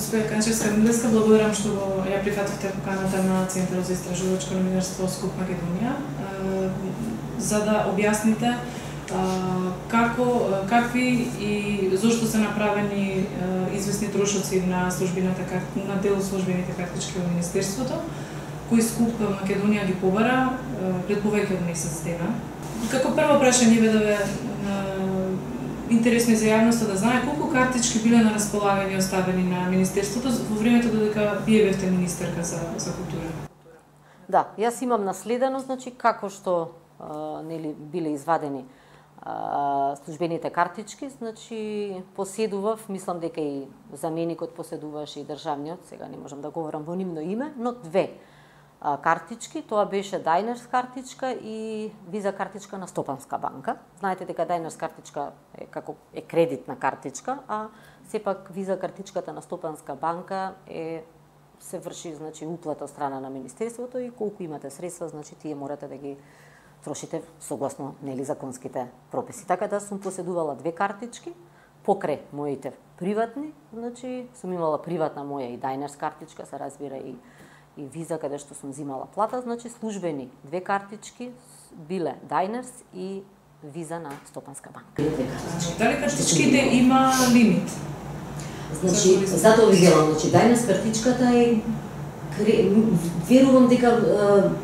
Господја Канчевска-Милевска, благодарам што ја прифативте поканата на Центарот за истражувачко новинарство СКУП Македонија, за да објасните какви и зошто се направени известни трошоци на дел службените картички во Министерството, кои СКУП Македонија ги побара пред повеќе од месец дена. Како прво прашање бе интересно за јавноста да знае колку картички биле на располагање оставени на Министерството во времето додека вие бевте министерка за култура. Да, јас имам наследено, значи како што нели биле извадени службените картички, значи поседував, мислам дека и заменикот поседуваше и државниот, сега не можам да говорам во нивно име, но две картички, тоа беше Diners картичка и виза картичка на Стопанска банка. Знаете дека Diners картичка е кредитна картичка, а сепак виза картичката на Стопанска банка се врши значи уплата од страна на Министерството и колку имате средства, значи тие морате да ги трошите согласно нели законските прописи. Така да сум поседувала две картички покрај моите приватни, значи сум имала приватна моја и Diners картичка, се разбира и виза каде што сум взимала плата, значи службени две картички биле Diners и виза на Стопанска банка. Дали картичките има лимит? Значи, затоа ви велам, значи Diners картичката е верувам дека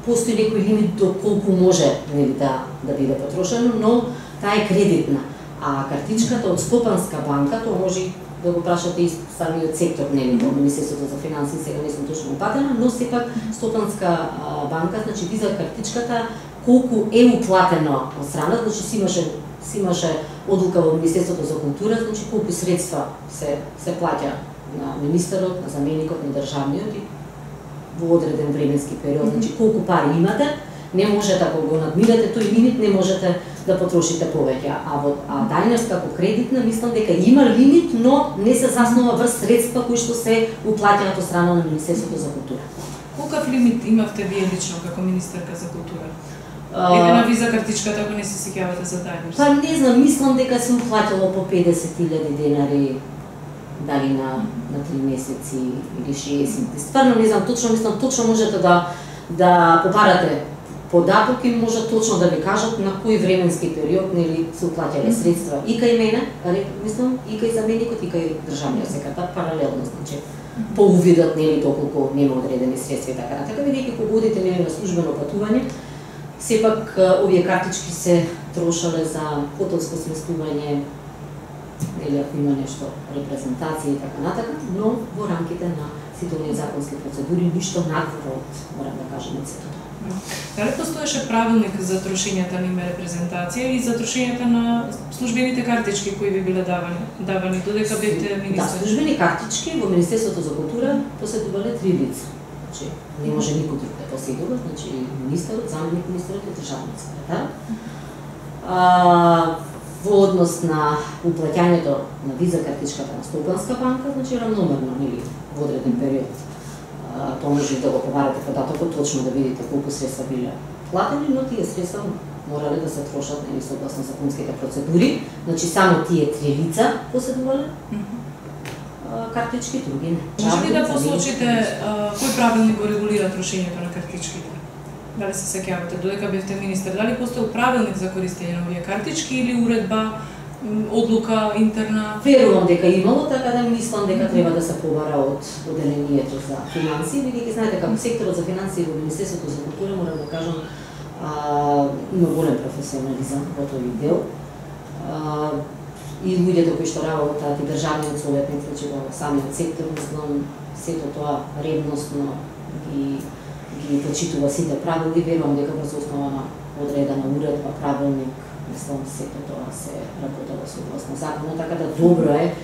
постои некој лимит до колку може нели да биде потрошено, но таа е кредитна. А картичката од Стопанска банка, тоа може да го прашате и самиот сектор, нели, во Министерството за финансии, сега не сум точно упатена, но сепак Стопанска банка, значи виза картичката, колку е уплатено од страна, значи си имаше одлука во Министерството за култура, значи колку средства се плаќа на министерот, на заменикот, на државниот и во одреден временски период, значи колку пари имате, не можете ако го надминете тој лимит, не можете да потрошите повеќе. А Diners како кредитна, мислам дека има лимит, но не се заснова врз средства кои што се уплаќаат од страна на Министерството за култура. Колкав лимит имавте вие лично како министерка за култура? Еве на виза картичката, ако не се сеќавате за Diners? Па не знам, мислам дека се уплаќало по 50.000 денари, дали на 3 месеци или 60. Стварно не знам точно, мислам точно можете да побарате податок и може точно да ви кажат на кој временски период нели се уплаќале средства и кај мене, мислам и кај заменикот и кај државниот секретар паралелно, значи по увидот нели доколку нема одредени средства и така натака, бидејќи кога одите нели на службено патување, сепак овие картички се трошале за хотелско сместување, или ако има нешто репрезентација и така натака, но во рамките на сите оние законски процедури, ништо надвор од, морам да кажам, од сето. Дали постоеше правилник за трошењата на име репрезентација и за трошењата на службените картички кои ви биле давани додека бевте министер? Да, службени картички во Министерството за култура поседувале 3 лица. Значи, не може никој друг да поседува, значи министерот, заменик министерот и државниот секретар. Во однос на уплаќањето на виза картичката на Стопанска банка, значи рамномерно, нели, во одреден период. Тоа може да го побарате податокот, точно да видите колку средства биле платени, но тие средства морале да се трошат нели согласно законските процедури. Значи само тие 3 лица поседувале картички, други не. Може ли да посочите кој правилник го регулира трошењето на картичките? Дали се сеќавате додека бевте министер, дали постоел правилник за користење на овие картички или уредба, одлука интерна? Верувам дека имало, така да мислам дека треба да се побара од оделението за финансии, бидејќи знаете како секторот за финансии во Министерството за култура, морам да кажам, има голем професионализам во тој дел. И луѓето кои што работат и државниот советник, значи во самиот сектор, мислам, сето тоа ревностно ги почитува сите правила, верувам дека врз основа на одредена уредба, правилник, мислам, сето тоа се работело согласно законот, така да добро е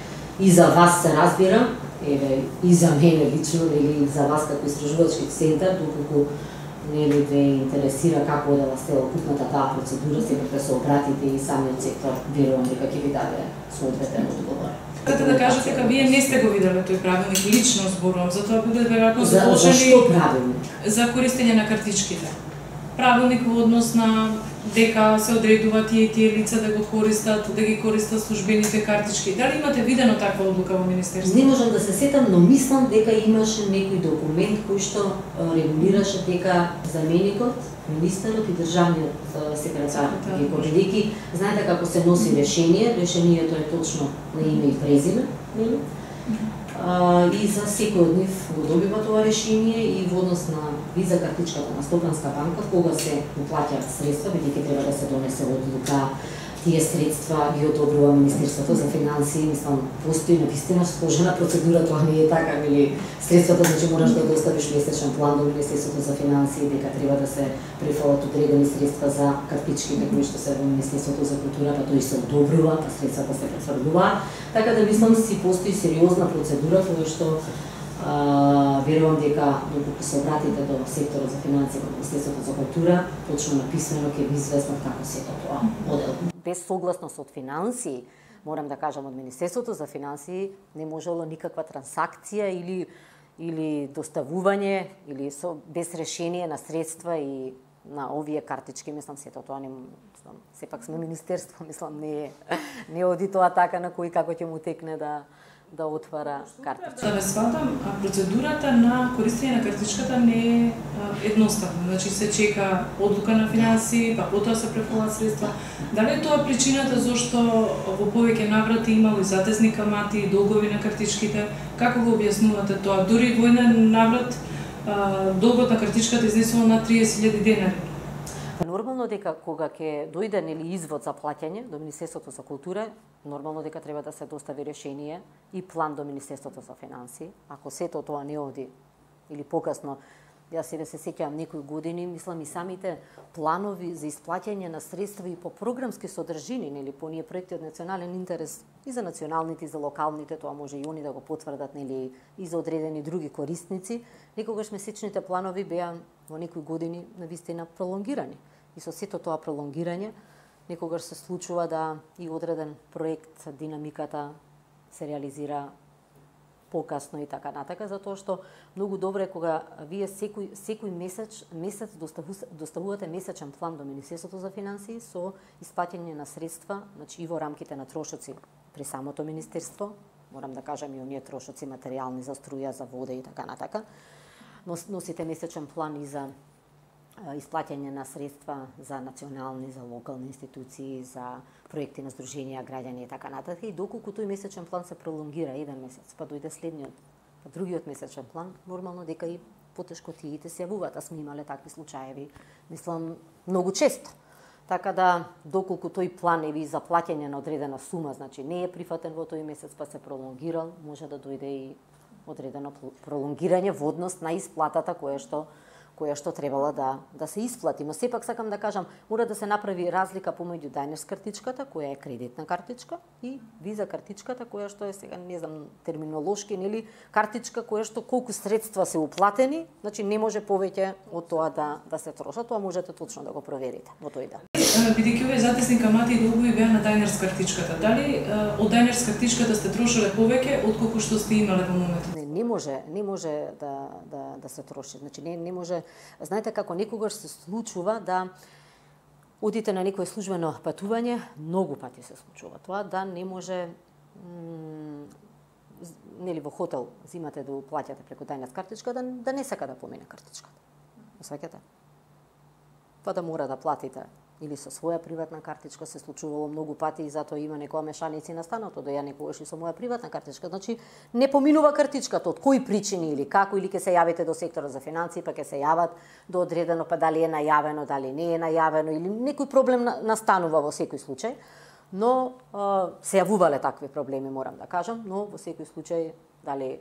и за вас се разбира, еве и за мене лично, или за вас како истражувачки центар, доколку нели ве интересира како да сте окупната таа процедура, сепак да се обратите и самиот сектор, верувам дека ќе ви даде соодветен одговор. Сакате да кажете дека вие не сте го виделе тој правилник, лично зборувам, затоа бидете веројатно задолжени. Зашто правилник? За користење на картичките. правилник во однос на дека се одредува тие лица да го користат, да ги користат службените картички. Дали имате видено таква одлука во Министерството? Не можам да се сетам, но мислам дека имаше некој документ кој што регулираше дека заменикот, министерот и државниот секретар ги бидејќи знаете како се носи решението е точно на име и презиме, нели? И за секој од нив го добива тоа решение и во однос на виза картичката на Стопанска банка, кога се уплаќаат средства, бидејќи треба да се донесе одлука, тие средства ги одобрува Министерството за финансии, мислам, постои навистина сложена процедура, тоа не е така, нели, средствата, значи мораш да доставиш месечен план до Министерството за финансии, дека треба да се префалат одредени средства за картичките кои што се во Министерството за култура, па тој се одобрува, па средствата се префрлуваат, така да мислам си постои сериозна процедура која што верувам дека доколку се обратите до секторот за финансии во Министерството за култура, точно написано ќе ви известно како се тоа модел. Без согласност од финансии, морам да кажам од Министерството за финансии, не можело никаква трансакција или доставување или без решение на средства и на овие картички, мислам сето тоа не мислам, сепак сме министерство, мислам не оди тоа така на кој како ќе му текне да отвара картичка. Да ве сватам, процедурата на користење на картичката не е едноставна. Значи се чека одлука на финансии, па потоа се префрлаат средства. Дали е тоа причината зашто во повеќе наврати имало и затезни камати и долгови на картичките? Како го објаснувате тоа? Дури во еден наврат долгот на картичката изнесува на 30.000 денари. Нормално дека кога ќе дојде нели извод за плаќање до Министерството за култура, нормално дека треба да се достави решение и план до Министерството за финансии. Ако сето тоа не оди или покасно, јас се сеќавам некои години, мислам и самите планови за исплаќање на средства и по програмски содржини, нели по оние проекти од национален интерес и за националните и за локалните, тоа може и они да го потврдат, нели и за одредени други корисници, некогаш месечните планови беа во некои години навистина пролонгирани. И со сето тоа пролонгирање, некогаш се случува да и одреден проект, динамиката се реализира покасно и така натака, затоа што многу добро е кога вие секој месец доставувате месечен план до Министерството за финансии со исплаќање на средства, значи и во рамките на трошоци при самото министерство, морам да кажам и оние трошоци материјални за струја, за вода и така натака. Носите месечен план и за исплаќање на средства за национални, за локални институции, за проекти на здруженија, граѓани и така натаму. И доколку тој месечен план се пролонгира еден месец, па дојде следниот, па другиот месечен план, нормално дека и потешкотиите се јавуваат. А сме имале такви случаеви, мислам, многу често. Така да, доколку тој план е за плаќање на одредена сума, значи не е прифатен во тој месец, па се пролонгирал, може да дојде и одредено пролонгирање во однос на исплатата која што требала да се исплати. Но сепак сакам да кажам, мора да се направи разлика помеѓу Diners картичката, која е кредитна картичка, и виза картичката, која што е сега, не знам, терминолошки, нели, картичка која што колку средства се уплатени, значи не може повеќе од тоа да се трошат, тоа можете точно да го проверите во тој ден. Бидејќи овие затесни камати и долгови беа на Diners картичката, дали од Diners картичката сте трошеле повеќе отколку што сте имале во моментот? Не може да се троши. Значи не може. Знаете како некогаш се случува да одите на некое службено патување, многу пати се случува тоа, да не може нели во хотел зимате да уплаќате преку Diners картичка, да не сака да помине картичката. Саќате? Па да мора да платите или со своја приватна картичка, се случувало многу пати и затоа има некоја мешаници на станото, да ја некогаш и со моја приватна картичка. Значи, не поминува картичката, од кои причини или како, или ќе се јавите до секторот за финансии, па ќе се јават до одредено, па дали е најавено, дали не е најавено, или некој проблем настанува во секој случај. Но се јавувале такви проблеми, морам да кажам, но во секој случај, дали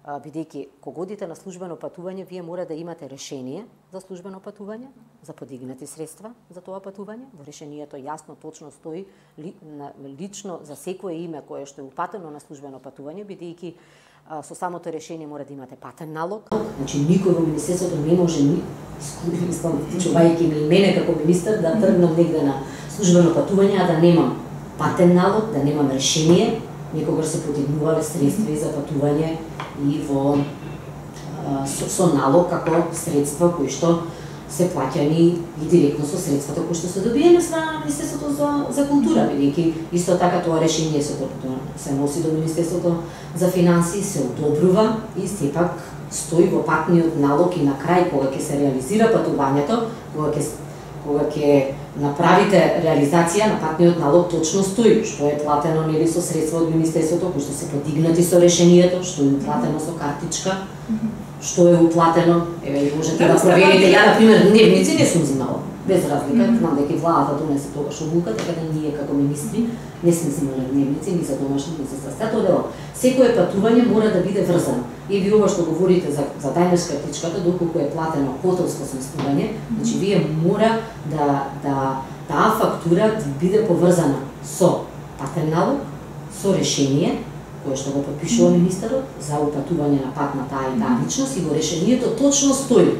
бидејќи кога одите на службено патување, вие мора да имате решение за службено патување, за подигнати средства за тоа патување. Во решението јасно, точно стои лично за секое име кое што е упатено на службено патување, бидејќи со самото решение мора да имате патен налог. Значи никој во министерството не може чувајќи ми мене како министер да тргнам негде на службено патување, а да немам патен налог, да немам решение. Некогаш се подигнувале средства за патување и со налог како средства кои што се плаќани и директно со средствата кои што се добиени од страна на Министерството за култура, бидејќи исто така тоа решение се носи до Министерството за финансии, се одобрува и сепак стои во патниот налог и на крај кога ќе се реализира патувањето, кога ќе направите реализација на патниот налог, точно стои што е платено нели со средства од Министерството, кои што се подигнати со решението, што е платено со картичка, што е уплатено, еве можете да проверите. Ја, например, дневници не сум взимала, без разлика, знам дека владата донесе тогаш одлука, така да ние како министри не сме взимале дневници ни за домашни, ни за здравствено дело. Секое патување мора да биде врзано. И ви ова што говорите за тајнеш картичката, доколку е платено хотелско сместување, значи вие мора да таа фактура биде поврзана со патен налог, со решение кое што го подпишува министерот за упатување на пат на таа и таа личност, и во решението точно стои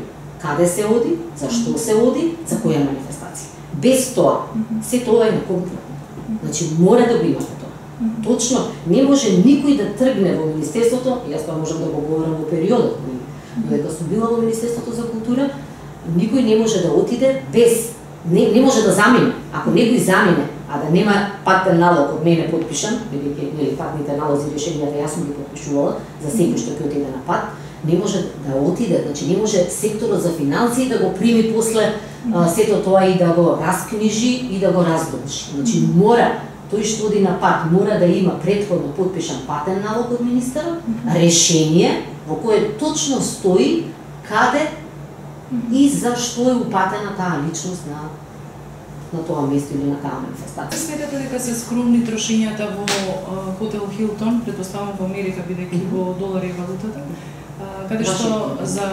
каде се оди, зашто се оди, за која манифестација. Без тоа, се тоа е на компромис. Значи мора да го имате тоа. Точно, не може никој да тргне во Министерството, јас тоа можам да го говорам во периодот, додека сум била во Министерството за култура, никој не може да отиде без, не може да замине. Ако некој замине, а да нема патен налог од мене подпишан, бидејќи патните налози и решенијата јас сум ги подпишувала за секој што ќе отиде на пат, не може да отиде, значи не може секторот за финансии да го прими после сето тоа и да го раскнижи и да го разблочи. Значи мора тој што оди на пат мора да има претходно подпишан патен налог од министерот, решение во кое точно стои каде и зашто е упатена таа личност на тоа место или на таа манифестација. Сметате дека се скромни трошењата во хотел Хилтон, претпоставувам во Америка, бидејќи во долари е валутата, каде што за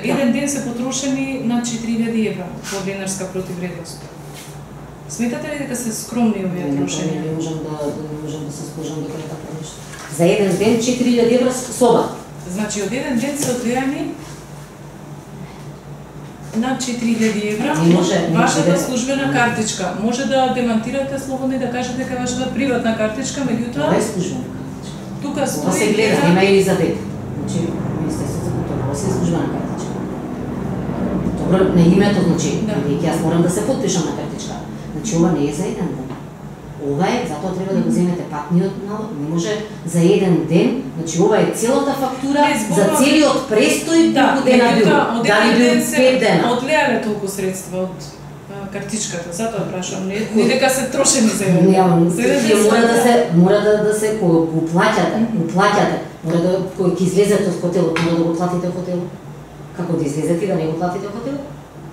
еден ден се потрошени на 4000 евра во денарска противвредност. Сметате ли дека се скромни овие трошења? Не можам да се сложам дека е така нешто. За еден ден 4000 евра соба. Значи од еден ден се одвоени на 4000 евра вашата службена картичка. Може да демантирате слободно и да кажете дека вашата приватна картичка, меѓутоа тоа е службена картичка. Тука стои. Тоа се гледа, нема и за дека. Значи Министерството за култура, тоа се службена картичка. Добро, на името значи, веќе јас морам да се подпишам на картичка. Значи ова не е за еден ден. Ова е, затоа треба да го земете патниот налог, не може за еден ден, значи ова е целата фактура за целиот престој колку дена бил. Дали бил 5 дена. Одлеале толку средства од картичката, затоа прашувам, не дека се трошени за еден. Мора да се кога го плаќате, мора да кога ќе излезете од хотелот, мора да го платите хотелот. Како да излезете и да не го платите хотелот?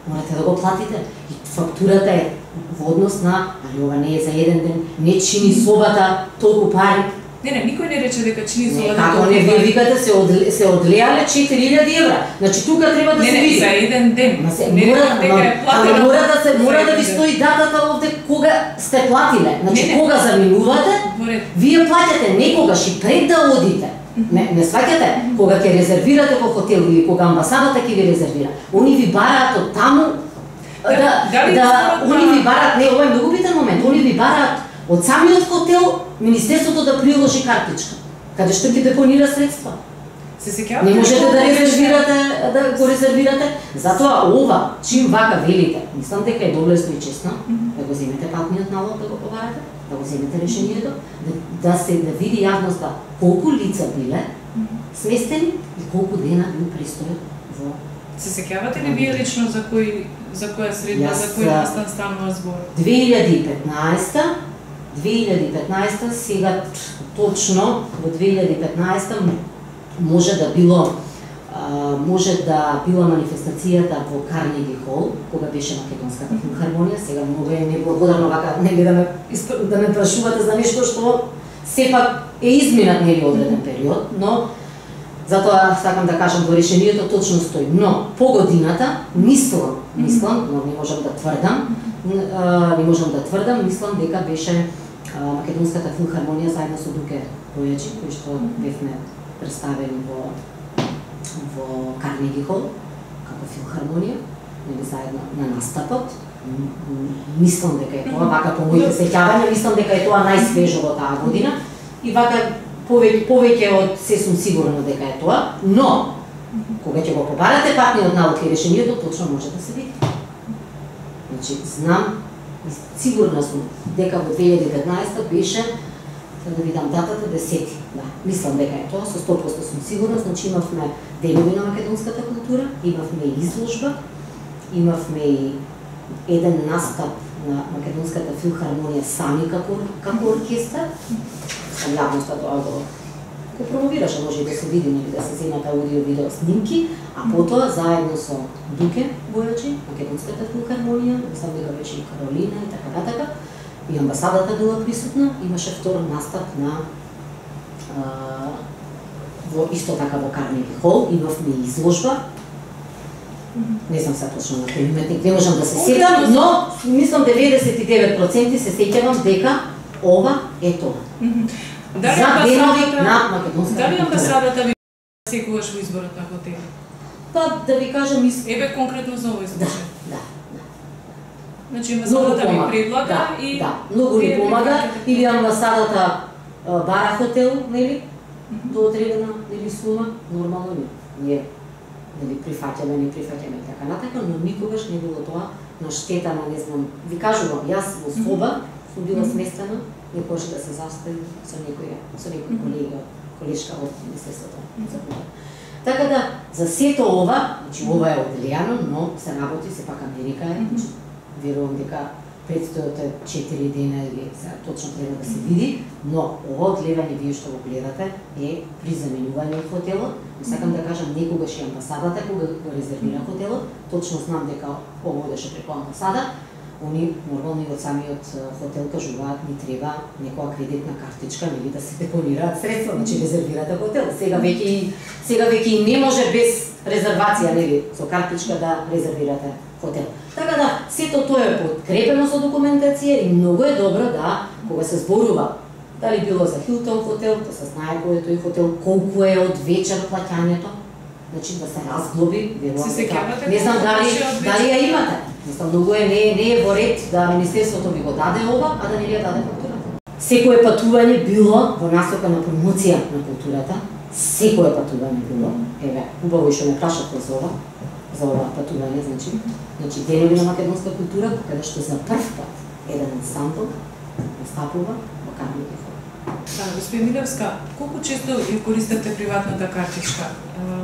Морате да го платите. И фактурата е во однос на, али ова не е за еден ден, не чини собата толку пари. Не, никој не рече дека чини собата толку пари. Како не вие викате се одлеале 4000 евра. Значи тука треба да се види. Не, за еден ден. Мора да ви стои датата овде кога сте платиле. Значи кога заминувате, вие плаќате некогаш и пред да одите. Не сваќате, кога ќе резервирате во хотел или кога амбасадата ќе ви резервира. Они ви бараат од таму они ви бараат, не, ова е многу битен момент, они ви бараат од самиот хотел Министерството да приложи картичка, каде што ги депонира средства. Не можете да го резервирате, затоа ова, чим вака велите, мислам дека е доблесно и честно, да го земете патниот налог да го побарате, да го земете решението, да види јавноста колку лица биле сместени и колку дена бил престојот во. Се сеќавате ли вие лично за која средба, за кој настан станува збор? 2015, сега точно во 2015 може да била манифестацијата во Карнеги хол, кога беше Македонската филхармонија. Сега многу е неблагодарно вака нели да ме прашувате за нешто што сепак е изминат нели одреден период, но затоа сакам да кажам во решението точно стои. Но по годината мислам, но не можам да тврдам, мислам дека беше Македонската филхармонија заедно со Дуке Бојачи, кои што бевме представени во Карнеги хол како филхармонија, нели заедно на настапот. Мислам дека е тоа, вака по моите сеќавања, мислам дека е тоа најсвежо во таа година и вака повеќе од се сум сигурна дека е тоа, но Кога ќе го побарате патниот налог и решението, точно може да се види. Значи, знам, сигурна сум, дека во 2015 беше, да ви дам датата, 10. Да, мислам дека е тоа, со 100% сум сигурна. Значи, имавме денови на македонската култура, имавме и изложба, имавме и еден настап на Македонската филхармонија сами како оркестар. Сам јавноста тоа го промовираше, може и да се види, да се земат аудио-видео снимки, а потоа заедно со Дуке Бојачи, Македонската филхармонија, мислам дека беше и Каролина и така натака, и амбасадата била присутна, имаше втор настап на во исто така во Карнеги хол, имавме изложба. Не знам се точно на кој уметник, не можам да се сетам, но мислам 99% се сеќавам дека ова е тоа. За денови на македонската култура. Дали амбасадата ви секогаш во изборот на хотели? Па да ви кажам Еве конкретно за овој случај. Да. Значи амбасадата ви предлага и многу ни помага, или амбасадата бара хотел, нели? До одредена сума, нормално ние дали прифаќаме, не прифаќаме и така натака, но никогаш не било тоа на штета на, не знам, ви кажувам, јас во Соба сум била сместена, некојаш да се застави со некој колега, колешка од Министерството за култура. Така да, за сето ова, значи ова е одделјано, но се работи, сепак Америка е, верувам дека предстојат 4 дена или точно треба да се види, но ова одгледање вие што го гледате е при заменување од хотелот. Сакам да кажам, некогаш и амбасадата кога го резервира хотелот, точно знам дека ова одеше преку амбасада, они нормално и од самиот хотел кажуваат ни треба некоја кредитна картичка, нели да се депонираат средства, значи резервирате хотел. Сега веќе и не може без резервација, нели, со картичка да резервирате хотел. Така да, сето тоа е подкрепено со документација и многу е добро да, кога се зборува, дали било за Хилтон хотел, да се знае кој е тој хотел, колку е од вечер плаќањето, значи да се разглоби, верувам дека. Не знам дали ја имате. Мислам, многу е, не е во ред да Министерството ви го даде ова, а да не ви ја даде културата. Секое патување било во насока на промоција на културата, секое патување било, еве, убаво и што ме прашате за ова патување, значи денови на македонска култура, каде што за прв пат еден ансамбл настапува во Карнеги хол. Господин Милевска, колку често ја користевте приватната картичка?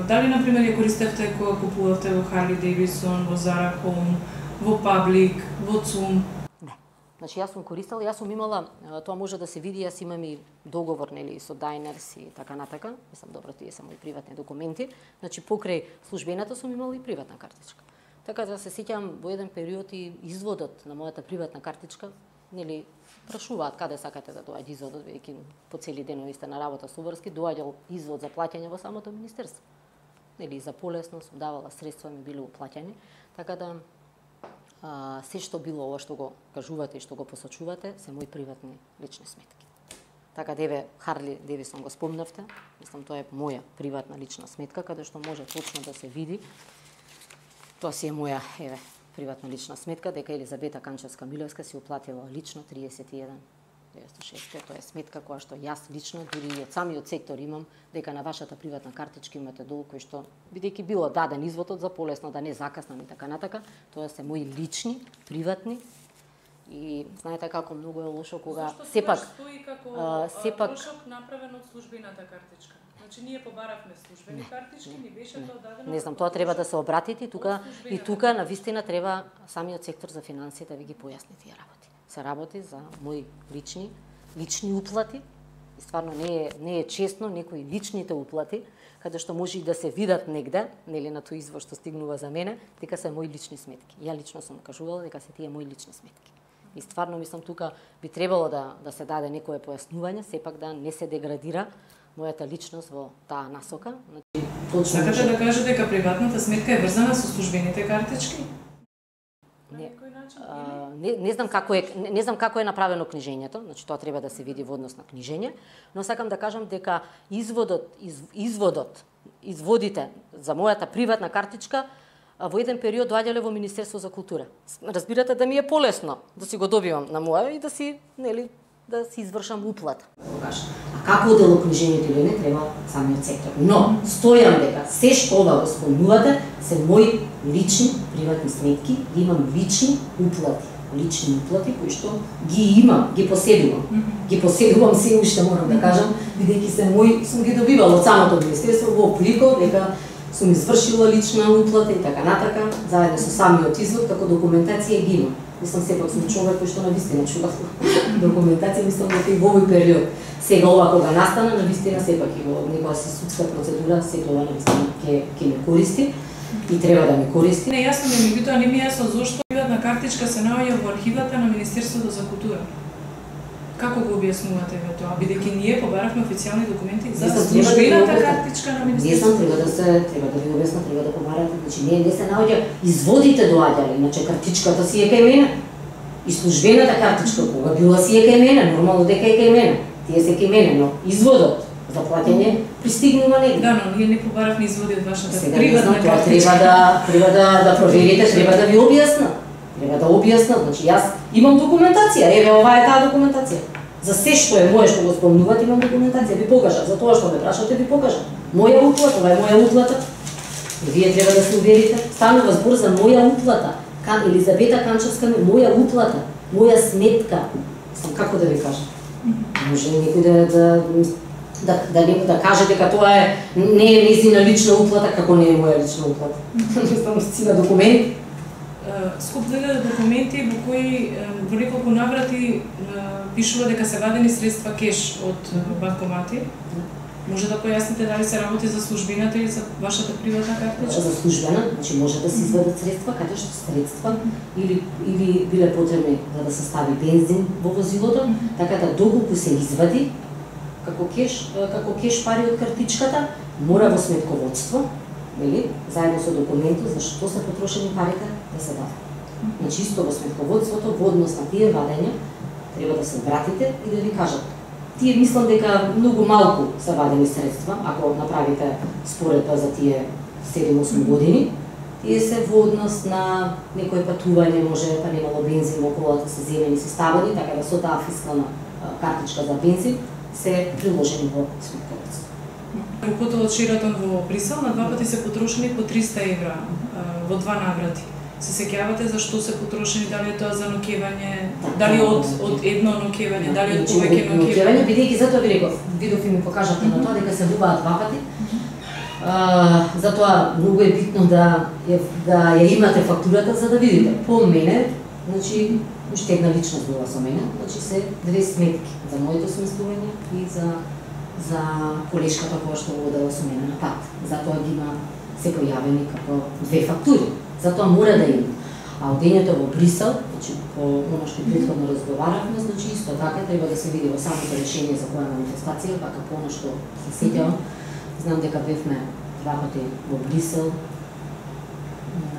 Дали, например, ја користевте кога купувавте во Харли Дейвидсон, во Зара Home, во Паблик, во ЦУМ? Не. Значи, јас сум користела, јас сум имала, тоа може да се види, јас имам и договор, нели, со Diners и така натака. Мислам, добро, тие се мои приватни документи. Значи, покрај службената сум имала и приватна картичка. Така да се сеќавам во еден период и изводот на мојата приватна картичка, нели, прашуваат каде сакате да доаѓа изводот, веќе по цели денови сте на работа со врски, доаѓал извод за плаќање во самото министерство. Нели, за полесно сум давала средства, ми биле уплаќани, така да се што било ова што го кажувате и што го посочувате, се мои приватни лични сметки. Така деве Харли Дейвидсон го спомнавте, мислам тоа е моја приватна лична сметка, каде што може точно да се види. Тоа си е моја, еве, приватна лична сметка, дека Елизабета Канчевска-Милевска си уплатила лично 31.960. Тоа е сметка која што јас лично, дури и од самиот сектор имам, дека на вашата приватна картичка имате долг кој што, бидејќи било даден изводот за полесно да не закаснам и така натака, тоа се мои лични, приватни. И знаете како многу е лошо кога сепак стои како трошок направен од службената картичка. Значи ние побаравме службени картички, ни беше тоа дадено. Не знам, тоа треба да се обратите и тука на вистина треба самиот сектор за финансии да ви ги појасни тие работи. Се работи за мои лични уплати. И стварно не е честно некои личните уплати, каде што може и да се видат негде, нели на тој извод што стигнува за мене, дека се мои лични сметки. Ја лично сум кажувала дека се тие мои лични сметки. И стварно мислам тука би требало да се даде некое појаснување, сепак да не се деградира мојата личност во таа насока. Сакате да кажете дека приватната сметка е врзана со службените картички? Не знам како е направено книжењето, значи тоа треба да се види во однос на книжење, но сакам да кажам дека изводите за мојата приватна картичка во еден период доаѓале во Министерство за култура. Разбирате да ми е полесно да си го добивам на моја и да си извршам уплата. А како одело книжењето или не, треба самиот сектор. Но, стојам дека се што ова го спомнувате се мои лични приватни сметки, ги имам лични уплати кои што ги имам, ги поседувам. Ги поседувам се уште, морам да кажам, бидејќи се мои, сум ги добивала од самото министерство во облико дека сум извршила лична уплата и така натака, заедно со самиот извод како документација ги имам. Мислам сепак сум човек кој што навистина чува документација, мислам дека и во овој период. Сега ова кога настана, навистина сепак и во некоја си судска процедура, се тоа навистина ќе ме користи и треба да ми користи. Нејасно ми е, меѓутоа не ми е јасно зошто приватна картичка се наоѓа во архивата на Министерството за култура. Како го објаснувате ве тоа, бидејќи ние побаравме официјални документи за службената картичка на Министерството? Треба да ви објаснам, треба да побарате, значи не се наоѓа, изводите доаѓале, значи картичката си е кај мене. И службената картичка кога била си е кај мене, нормално дека е кај мене. Тие се кај мене, но изводот за плаќање пристигнува негде. Да, но ние не побаравме изводи од вашата приватна картичка. Треба да проверите, треба да ви објаснам. Треба да објаснам, значи јас имам документација, еве ова е таа документација. За се што е мое што го спомнувате имам документација, ви покажав, за тоа што ме прашате ви покажав. Моја уплата, ова е моја уплата. Вие треба да се уверите, станува збор за моја уплата. Елизавета Канчевска ми моја уплата, моја сметка. Сам како да ви кажам? Може некој да каже дека тоа не е нејзина лична уплата, како не е моја лична уплата. Мислам си на документи. Скуп документи во кои во неколку наврати пишува дека се вадени средства кеш од банкомати. Може да појасните дали се работи за службената или за вашата приватна картичка? За службена, значи може да се извадат средства, каде што средства или биле потребни да се стави бензин во возилото, така да доколку се извади како кеш пари од картичката, мора во сметководство, нели, заедно со документот за што се потрошени парите да се дадат. Значи исто во сметководството во однос на тие вадења треба да се вратите и да ви кажат. Тие мислам дека многу малку се вадени средства, ако направите споредба за тие 7-8 години. Тие се во однос на некој патување, може па немало бензин во колата, се земени, се ставени, така да со таа фискална картичка за бензин се приложени во сметководство. Рукото од Шератон во Брисел на 2 пати се потрошени по 300 евра во 2 наврати. Се сеќавате за што се потрошени, дали е тоа за ноќевање, дали од едно ноќевање, дали од повеќе ноќевање? Бидејќи затоа ви реков, видов и ми покажавте на тоа дека се буваат 2 пати. Затоа многу е битно да ја имате фактурата за да видите. По мене, значи уште една личност била со мене, значи се 2 сметки за моето сместување и за колешката која што водела со мене на пат. Затоа ги има се појавени како 2 фактури. Затоа мора да има. А одењето во Брисел, значи по оно што претходно разговаравме, значи исто така треба да се види во самото решение за која манифестација, така по оно што се сеќавам. Знам дека бевме 2 пати во Брисел.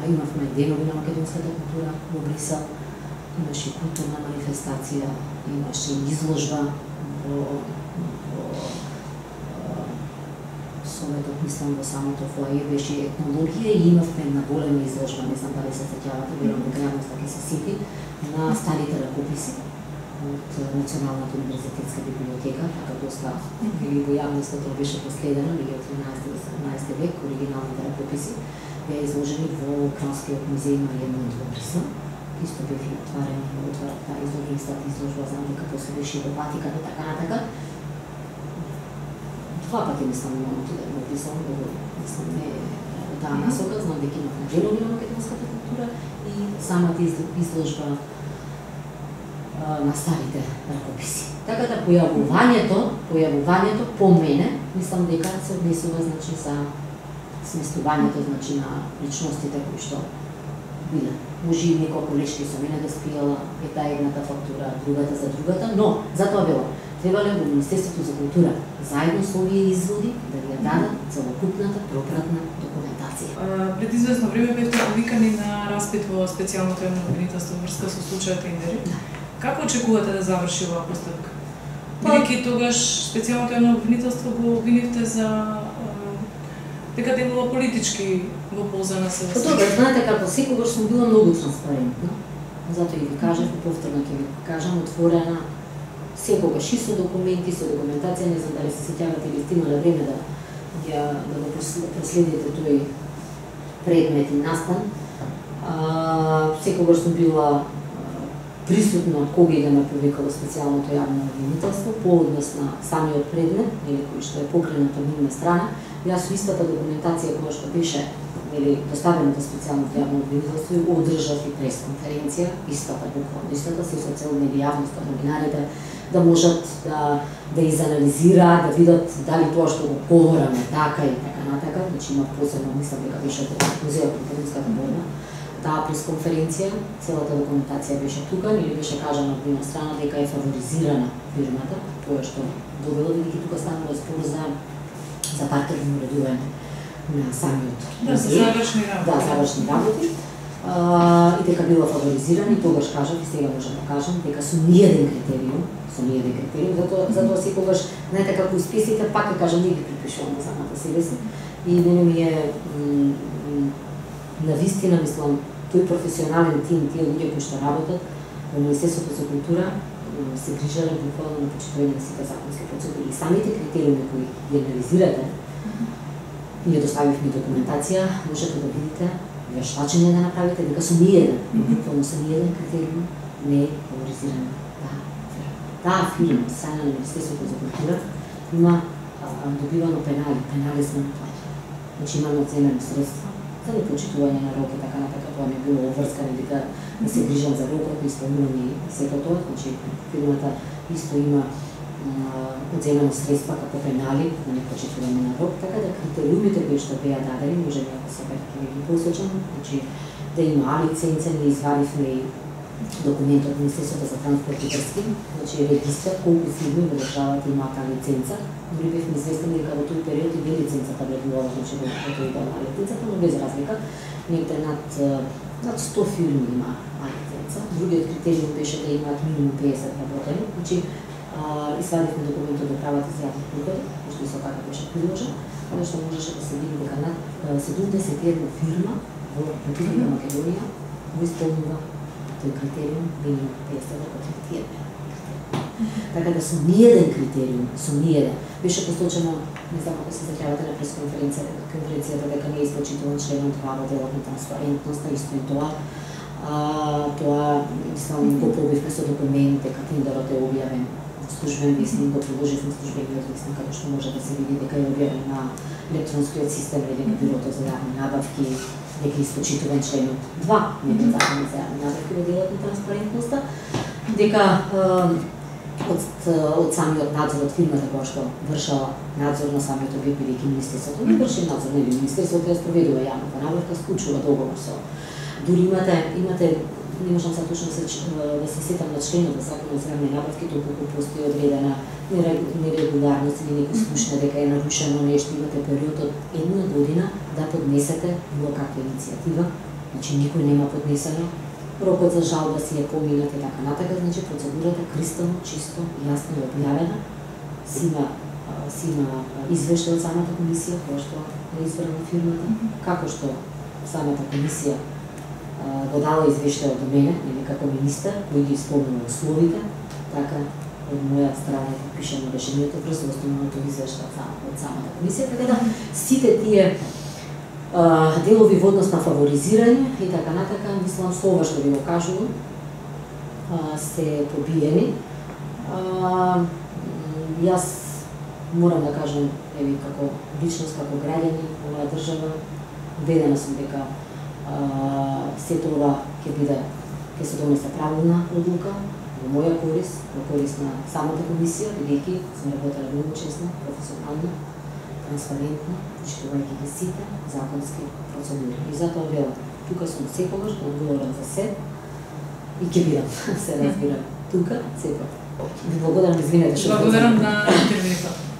Имавме денови на македонската култура во Брисел. Имаше културна манифестација, имаше изложба во Советот, мислам во самото фоаје беше етнологија и имавме една голема изложба, не знам дали се сеќавате, верувам дека јавноста ќе се сети, на старите ракописи од Националната универзитетска библиотека, така доста или во јавноста тоа беше последено, или од 13 до 17 век, оригиналните ракописи беа изложени во Кралскиот музеј Марија Монт во Брисел. Исто бев и отварен таа изложба, истата изложба, знам дека после беше и во Ватикан и така натака. 2 пати мислам имам отиден во Брисел, мислам не во таа насока, знам дека имавме денови на македонската култура и самата изложба на старите ракописи. Така да појавувањето по мене, мислам дека се однесува значи за сместувањето значи на личностите кои што биле. Може и некој колешки со мене да спиела таа едната фактура, другата за другата, но затоа велам, требале во Министерството за култура заедно со овие изводи да ви ја дадат целокупната пропратна документација. Пред известно време бевте повикани на распит во специјалното јавно обвинителство врска со случајот Индери. Како очекувате да заврши оваа постапка? Бидејќи тогаш специјалното јавно обвинителство го обвинивте за дека делува политички во полза на СДС. Добро, знаете како секогаш сум била многу транспарентна. Затоа и ви кажав, повторно ќе ви кажам, отворена, секогаш и со документи, со документација, не знам дали се сеќавате или сте имале време да го проследите тој предмет и настан. Секогаш сум била присутна кога и да ме повикало специјалното јавно обвинителство по однос на самиот предмет, или кој што е покренат од нивна страна. Јас со истата документација која што беше доставена до специјалното јавно обвинителство и одржав и пресконференција, истата буквално истата, се со цел меѓу јавноста, новинарите да можат да изанализираат, да видат дали тоа што го говораме така и така натака, значи има посебно, мислам дека беше музеот на академската борба, таа пресконференција, целата документација беше тука, или беше кажано од една страна дека е фаворизирана фирмата, тоа што добила, бидејќи тука станува збор за паркерно уредување на самиот завршни работи. Да, завршни работи. И дека била фаворизирана, и тогаш кажав, и сега можам да кажам, дека со ниеден критериум, затоа секогаш, знаете како исписите, пак ќе кажам, не ги припишувам на самата себе си, и мене ми е навистина, мислам, тој професионален тим, тие луѓе кои што работат во Министерството за култура, се грижале буквално на почитување на сите законски процедури. И самите критериуми кои ги анализирате, ние доставивме документација, можете да видите, вештачење да направите, дека со ниеден, буквално со ниеден критериум не е фаворизирана таа фирма, страна на Министерството за култура, има добивано пенали сме наплатили. Значи имаме одземено средства за непочитување на рок и така натака, тоа не било обврскано дека да се грижам за рокот, исполнување и сето тоа, значи фирмата исто има одземено средства како пенали за непочитување на рок, така да критериумите кои што беа дадени, може да се ќе ги посочам, значи да има лиценца, не извадивме и документ од Министерството за транспорт и врски, значи регистар колку фирми во државата имаат таа лиценца. Дори бевме известени дека во тој период и лиценцата влегувала, значи во тој дел на лиценцата, но без разлика, негде над 100 фирми има лиценца. Другиот критериум беше да имаат минимум 50 работени, значи извадивме документот до правата за јавни приходи, што исто така беше приложен, каде што можеше да се види дека над 71 фирма во Република Македонија го исполнува тој критериум минимум 50 работени. Така да со ниеден критериум, со ниеден, беше посочено, не знам ако се сеќавате на пресконференцијата дека не е испочитуван членот 2 во делот на транспарентноста, исто и тоа. Тоа, мислам, го пробивме со документ, дека тендерот е објавен во службен весник, го приложивме службениот весник, како што може да се види дека е објавен на електронскиот систем или дека бюрото за јавни набавки, дека е испочитуван членот 2 на Законот за јавни набавки во делот на транспарентноста, дека од самиот надзор од фирмата која што вршала надзор на самиот објект, бидејќи Министерството не врши надзор, нели Министерството ја спроведува јавната набавка, склучува договор со. Дури имате не можам сега точно да се сетам на членот на Законот за јавни набавки, доколку постои одредена нерегуларност или некој слушна дека е нарушено нешто, имате период од 1 година да поднесете било каква иницијатива, значи никој нема поднесено, рокот за жалба си е поминат и така натака, значи процедурата кристално, чисто, јасно и објавена, си има извештај од самата комисија, која што е избрана фирмата, како што самата комисија го дала извештај од мене, или како министар, кој ги исполнува условите, така од моја страна е подпишано решението врз основното извештај од самата комисија, така да сите тие делови во однос на фаворизирање и така натака, мислам со ова што ви го кажувам, се побиени. Јас морам да кажам, еви, како личност, како граѓани во оваа држава, убедена сум дека сето ова ќе се донесе правилна одлука во моја корист, во корист на самата комисија, бидејќи сме работеле многу честно, професионално, транспарентно, почитувајќи ги сите законски процедури. И затоа велам, тука сум секогаш да одговорам за се и ќе бидам, се разбирам, тука, секогаш. Ви благодарам, извинете што. Благодарам на интервјуто.